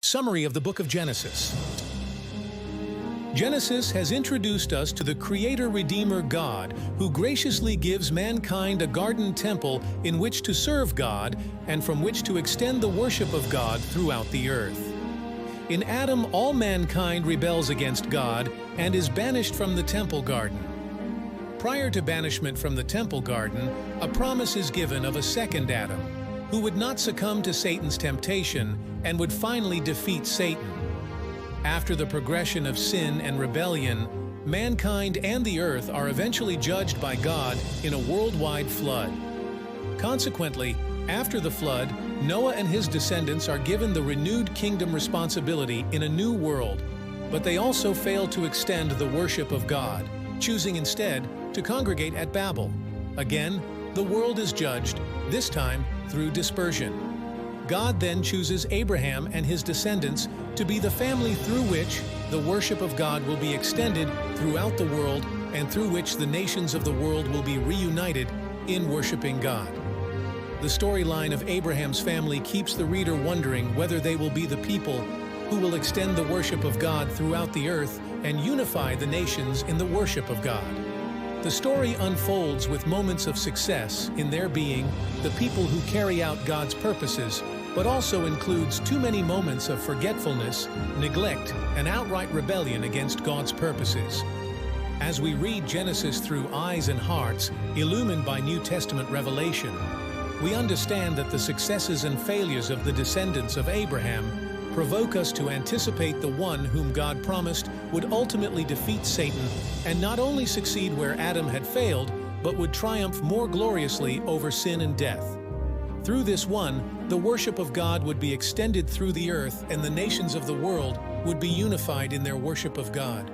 Summary of the book of Genesis. Genesis has introduced us to the Creator-Redeemer God who graciously gives mankind a garden temple in which to serve God and from which to extend the worship of God throughout the earth. In Adam, all mankind rebels against God and is banished from the temple garden. Prior to banishment from the temple garden, a promise is given of a second Adam, who would not succumb to Satan's temptation and would finally defeat Satan. After the progression of sin and rebellion, mankind and the earth are eventually judged by God in a worldwide flood. Consequently, after the flood, Noah and his descendants are given the renewed kingdom responsibility in a new world, but they also fail to extend the worship of God, choosing instead to congregate at Babel. Again, the world is judged, this time through dispersion. God then chooses Abraham and his descendants to be the family through which the worship of God will be extended throughout the world and through which the nations of the world will be reunited in worshiping God. The storyline of Abraham's family keeps the reader wondering whether they will be the people who will extend the worship of God throughout the earth and unify the nations in the worship of God. The story unfolds with moments of success in their being the people who carry out God's purposes, but also includes too many moments of forgetfulness, neglect, and outright rebellion against God's purposes. As we read Genesis through eyes and hearts illumined by New Testament revelation, we understand that the successes and failures of the descendants of Abraham provoke us to anticipate the one whom God promised would ultimately defeat Satan and not only succeed where Adam had failed, but would triumph more gloriously over sin and death. Through this one, the worship of God would be extended through the earth and the nations of the world would be unified in their worship of God.